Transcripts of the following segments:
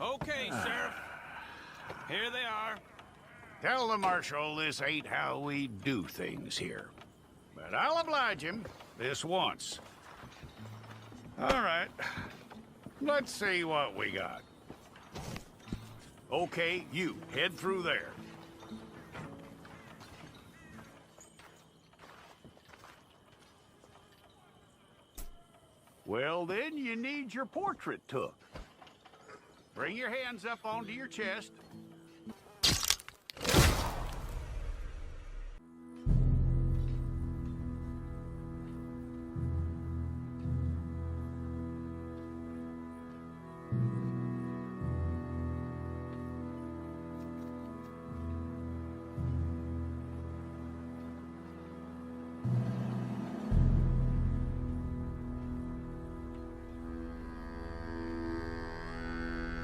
Okay, Sheriff. Here they are. Tell the Marshal this ain't how we do things here. But I'll oblige him this once. All right. Let's see what we got. Okay, you head through there. Well, then you need your portrait took. Bring your hands up onto your chest.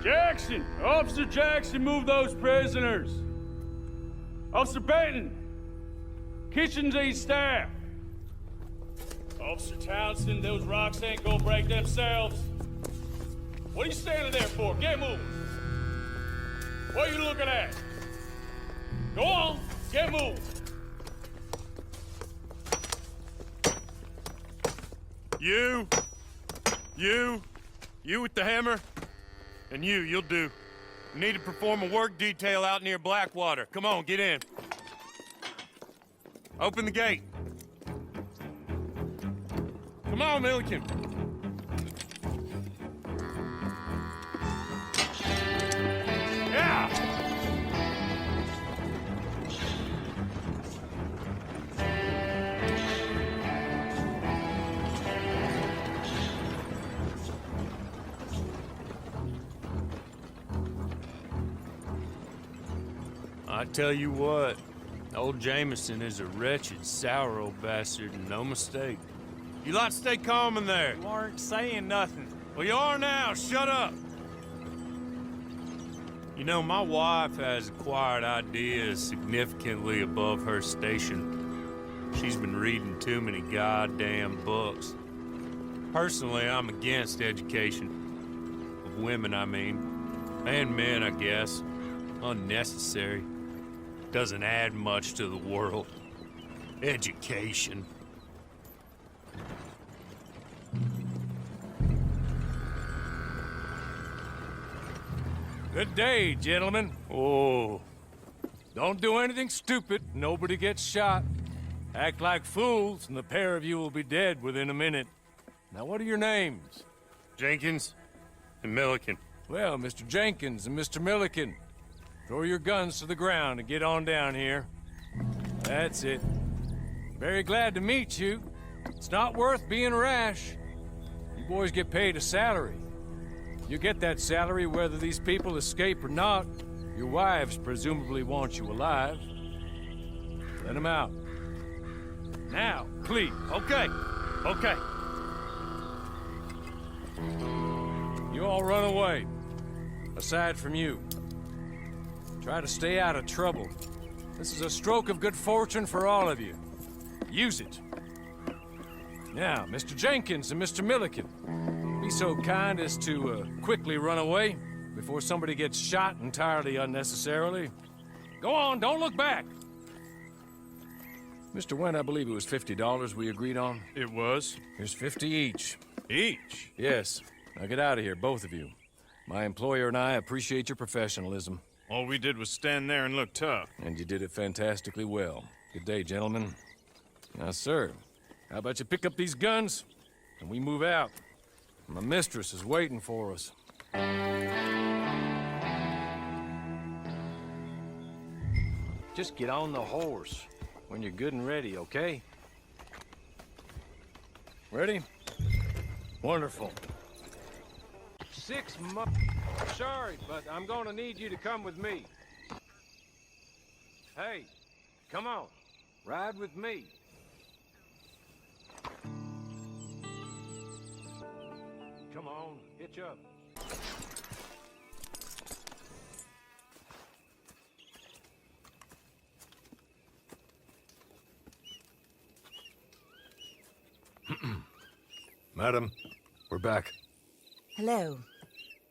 Jackson! Officer Jackson, move those prisoners! Officer Benton! Kitchens aid staff! Officer Townsend, those rocks ain't gonna break themselves. What are you standing there for? Get moving! What are you looking at? Go on, get moving! You with the hammer? And you'll do. You need to perform a work detail out near Blackwater. Come on, get in. Open the gate. Come on, Milliken. Yeah! I tell you what, old Jameson is a wretched, sour old bastard, and no mistake. You lot stay calm in there. You aren't saying nothing. Well, you are now. Shut up. You know, my wife has acquired ideas significantly above her station. She's been reading too many goddamn books. Personally, I'm against education. Of women, I mean. And men, I guess. Unnecessary. Doesn't add much to the world. Education. Good day, gentlemen. Oh. Don't do anything stupid. Nobody gets shot. Act like fools, and the pair of you will be dead within a minute. Now, what are your names? Jenkins and Milliken. Well, Mr. Jenkins and Mr. Milliken, throw your guns to the ground and get on down here. That's it. Very glad to meet you. It's not worth being rash. You boys get paid a salary. You get that salary whether these people escape or not. Your wives presumably want you alive. Let them out. Now, please. Okay. Okay. You all run away. Aside from you. Try to stay out of trouble. This is a stroke of good fortune for all of you. Use it. Now, Mr. Jenkins and Mr. Milliken, be so kind as to quickly run away before somebody gets shot entirely unnecessarily. Go on, don't look back. Mr. Wynn, I believe it was $50 we agreed on. It was. Here's 50 each. Each? Yes. Now get out of here, both of you. My employer and I appreciate your professionalism. All we did was stand there and look tough. And you did it fantastically well. Good day, gentlemen. Now, sir, how about you pick up these guns and we move out? My mistress is waiting for us. Just get on the horse when you're good and ready, okay? Ready? Wonderful. 6 months. Sorry, but I'm gonna need you to come with me. Hey, come on. Ride with me. Come on, hitch up. Madam, we're back. Hello.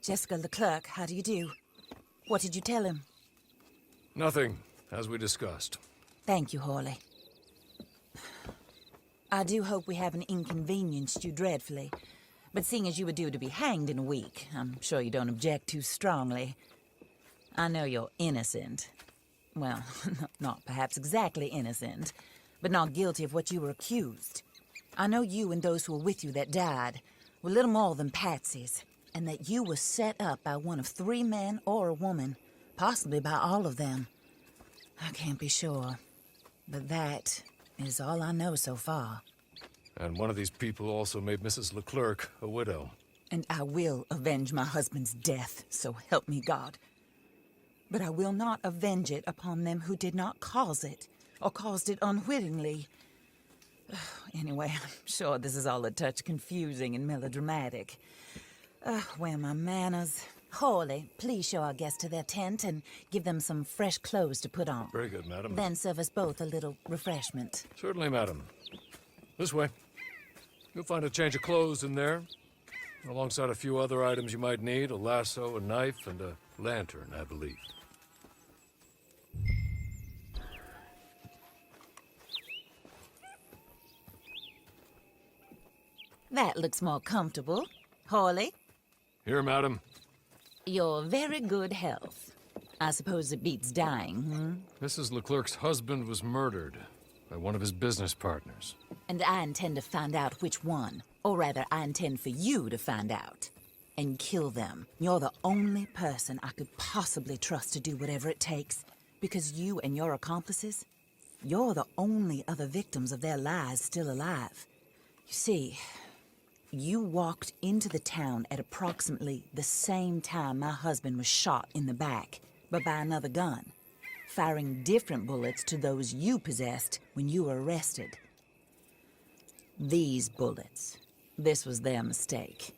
Jessica Leclerc, how do you do? What did you tell him? Nothing, as we discussed. Thank you, Hawley. I do hope we haven't inconvenienced you dreadfully. But seeing as you were due to be hanged in a week, I'm sure you don't object too strongly. I know you're innocent. Well, not perhaps exactly innocent, but not guilty of what you were accused. I know you and those who were with you that died were little more than patsies, and that you were set up by one of 3 men or a woman, possibly by all of them. I can't be sure, but that is all I know so far. And one of these people also made Mrs. Leclerc a widow. And I will avenge my husband's death, so help me God. But I will not avenge it upon them who did not cause it, or caused it unwittingly. Anyway, I'm sure this is all a touch confusing and melodramatic. Where are my manners? Hawley, please show our guests to their tent and give them some fresh clothes to put on. Very good, madam. Then serve us both a little refreshment. Certainly, madam. This way. You'll find a change of clothes in there, alongside a few other items you might need, a lasso, a knife, and a lantern, I believe. That looks more comfortable. Hawley, Here, madam. your very good health. I suppose it beats dying, hmm? Mrs. Leclerc's husband was murdered by one of his business partners. And I intend to find out which one. Or rather, I intend for you to find out. And kill them. You're the only person I could possibly trust to do whatever it takes. Because you and your accomplices, you're the only other victims of their lies still alive. You see, you walked into the town at approximately the same time my husband was shot in the back, but by another gun, firing different bullets to those you possessed when you were arrested. These bullets, this was their mistake.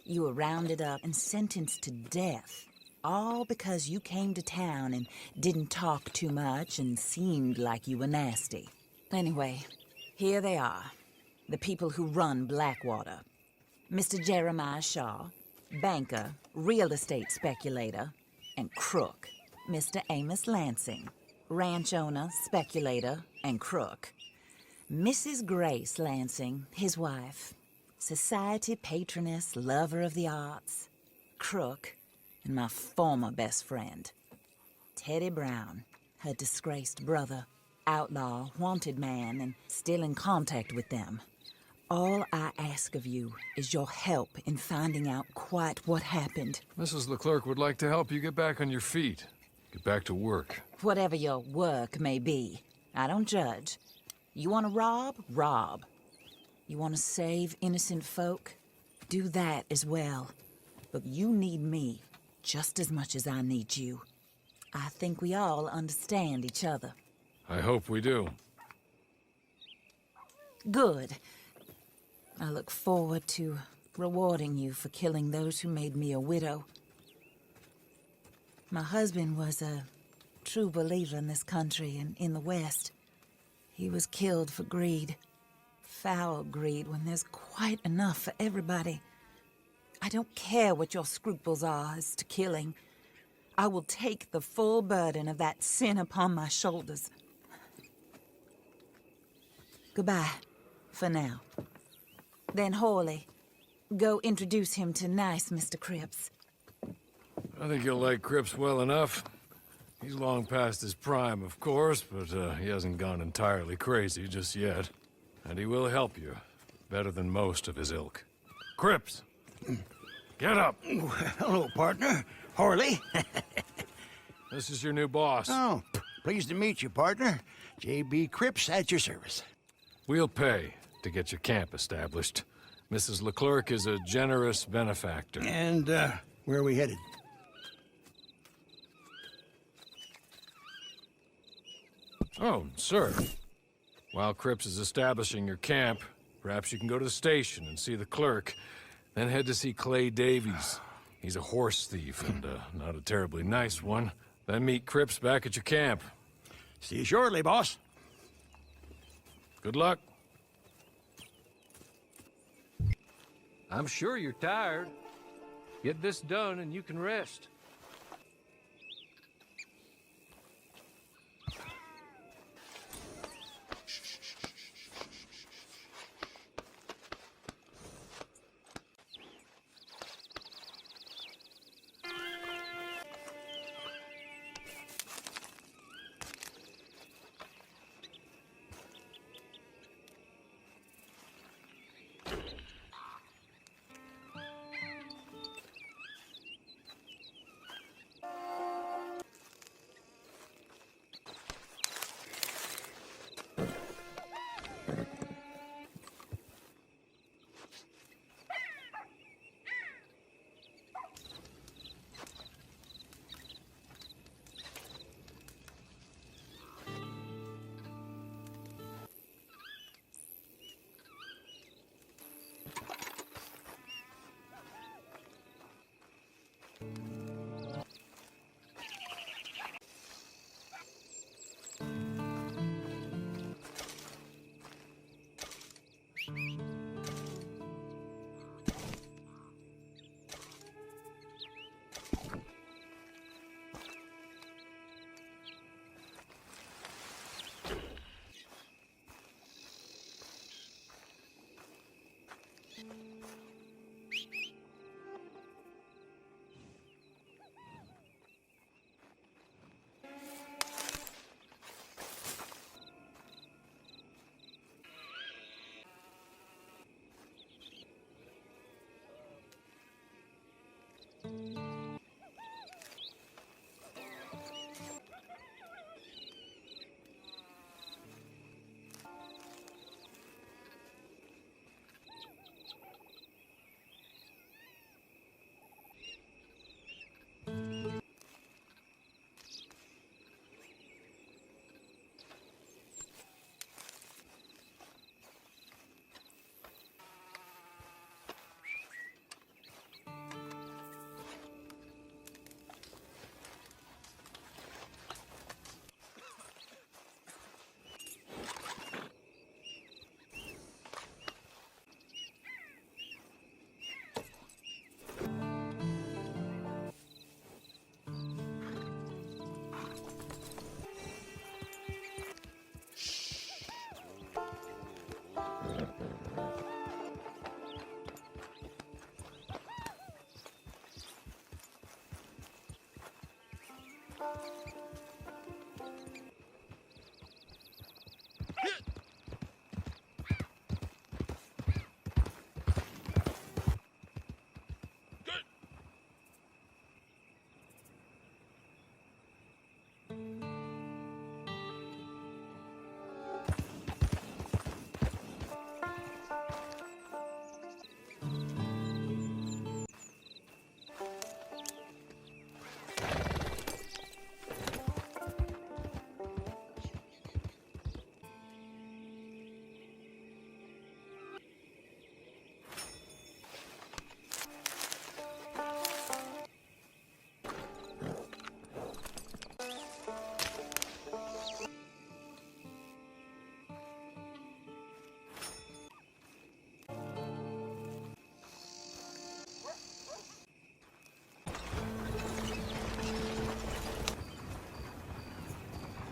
You were rounded up and sentenced to death, all because you came to town and didn't talk too much and seemed like you were nasty. Anyway, here they are. The people who run Blackwater. Mr. Jeremiah Shaw, banker, real estate speculator, and crook. Mr. Amos Lansing, ranch owner, speculator, and crook. Mrs. Grace Lansing, his wife, society patroness, lover of the arts, crook, and my former best friend. Teddy Brown, her disgraced brother, outlaw, wanted man, and still in contact with them. All I ask of you is your help in finding out quite what happened. Mrs. Leclerc would like to help you get back on your feet. Get back to work. Whatever your work may be, I don't judge. You want to rob? Rob. You want to save innocent folk? Do that as well. But you need me just as much as I need you. I think we all understand each other. I hope we do. Good. I look forward to rewarding you for killing those who made me a widow. My husband was a true believer in this country and in the West. He was killed for greed. Foul greed when there's quite enough for everybody. I don't care what your scruples are as to killing. I will take the full burden of that sin upon my shoulders. Goodbye, for now. Then Hawley, go introduce him to nice Mr. Cripps. I think you'll like Cripps well enough. He's long past his prime, of course, but he hasn't gone entirely crazy just yet. And he will help you, better than most of his ilk. Cripps! Get up! Hello, partner. Hawley. This is your new boss. Oh, pleased to meet you, partner. J.B. Cripps at your service. We'll pay to get your camp established. Mrs. Leclerc is a generous benefactor. And, where are we headed? Oh, sir. While Cripps is establishing your camp, perhaps you can go to the station and see the clerk, then head to see Clay Davies. He's a horse thief and not a terribly nice one. Then meet Cripps back at your camp. See you shortly, boss. Good luck. I'm sure you're tired. Get this done and you can rest.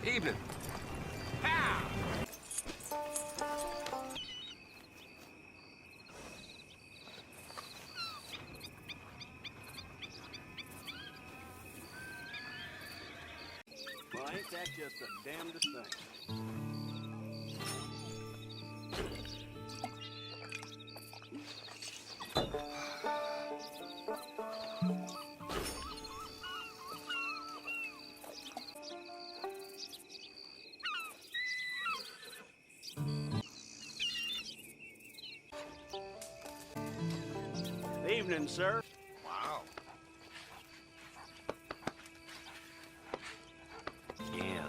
Evening. Well, ain't that just the damnedest thing? Evening, sir. Wow. Yeah.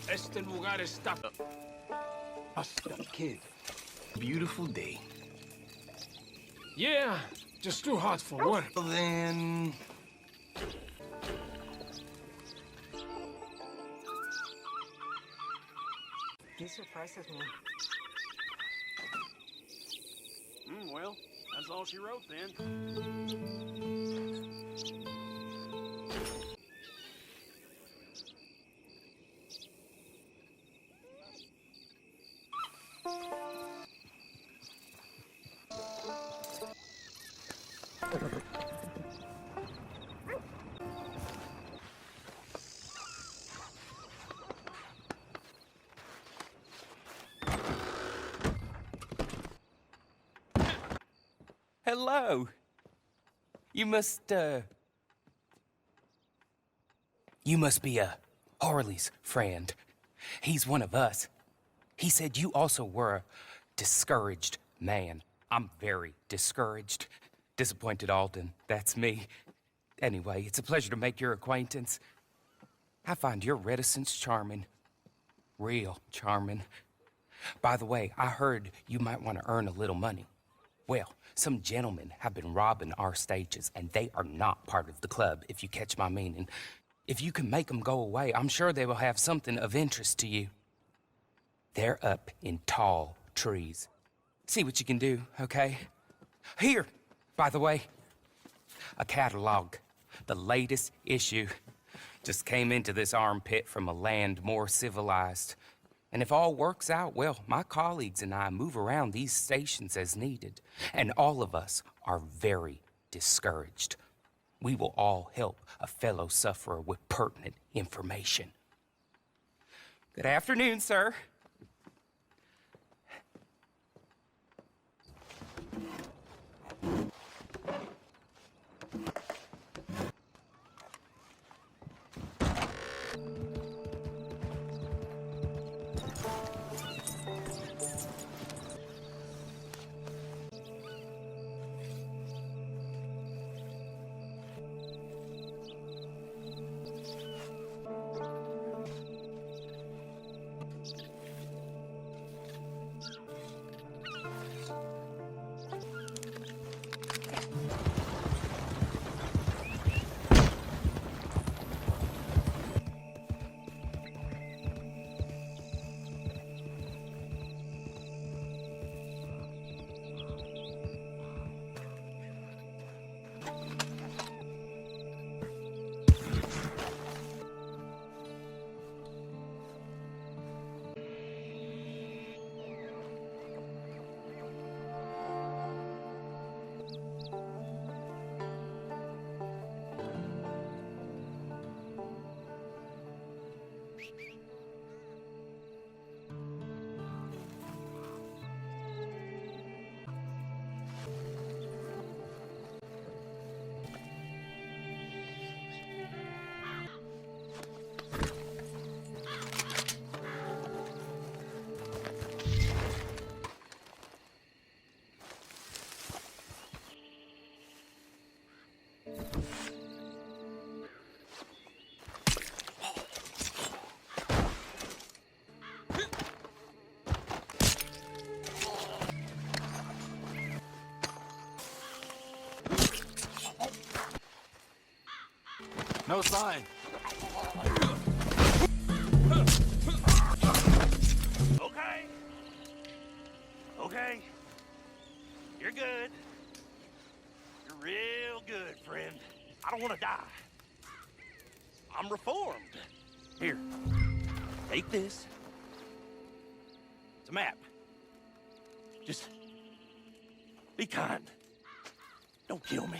Este lugar está... Hasta kid. Beautiful day. Yeah, Just too hot for work. Well, then... He surprises me. Well, that's all she wrote then. Hello. You must be, Harley's friend. He's one of us. He said you also were a discouraged man. I'm very discouraged. Disappointed Alden, that's me. Anyway, it's a pleasure to make your acquaintance. I find your reticence charming. Real charming. By the way, I heard you might want to earn a little money. Well, some gentlemen have been robbing our stages, and they are not part of the club, if you catch my meaning. If you can make them go away, I'm sure they will have something of interest to you. They're up in tall trees. See what you can do, okay? Here, by the way, a catalog. The latest issue. Just came into this armpit from a land more civilized. And if all works out, well, my colleagues and I move around these stations as needed. And all of us are very discouraged. We will all help a fellow sufferer with pertinent information. Good afternoon, sir. No sign. Okay. Okay. You're good. You're real good, friend. I don't want to die. I'm reformed. Here. Take this. It's a map. Just be kind. Don't kill me.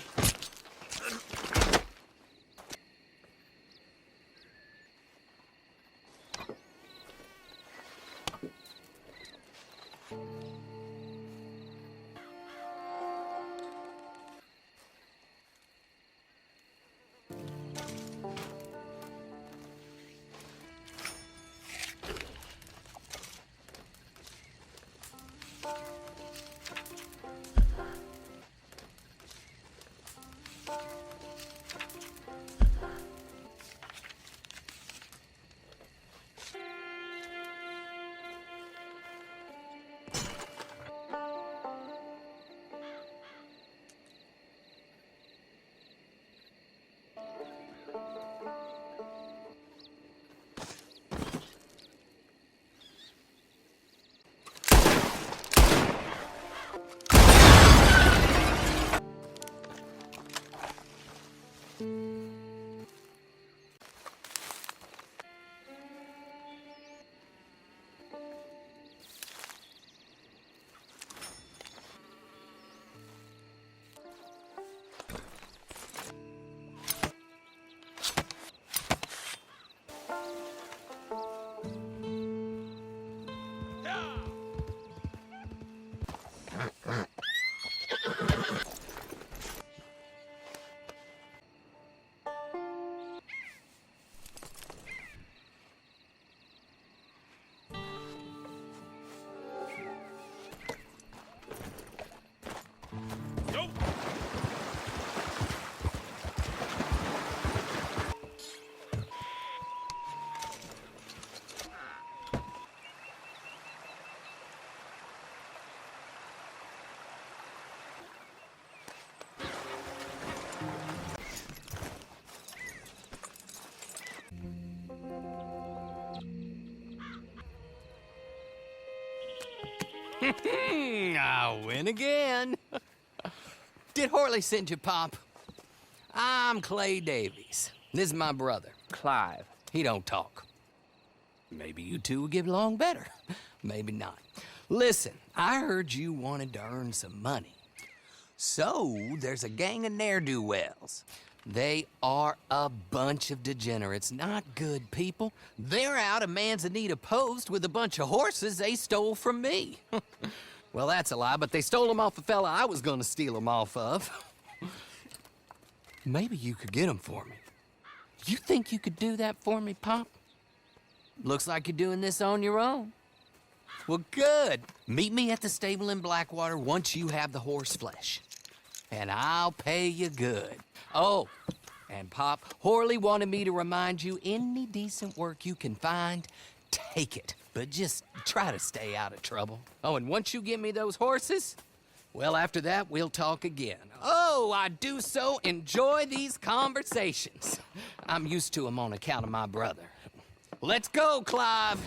I win again. Did Horley send you, Pop? I'm Clay Davies. This is my brother, Clive. He don't talk. Maybe you two will get along better. Maybe not. Listen, I heard you wanted to earn some money. So, there's a gang of ne'er-do-wells. They are a bunch of degenerates, not good people. They're out of Manzanita Post with a bunch of horses they stole from me. Well, that's a lie, but they stole them off a fella I was gonna steal them off of. Maybe you could get them for me. You think you could do that for me, Pop? Looks like you're doing this on your own. Well, good. Meet me at the stable in Blackwater once you have the horse flesh. And I'll pay you good. Oh, and Pop, Horley wanted me to remind you, any decent work you can find, take it. But just try to stay out of trouble. Oh, and once you give me those horses, well, after that, we'll talk again. Oh, I do so enjoy these conversations. I'm used to them on account of my brother. Let's go, Clive.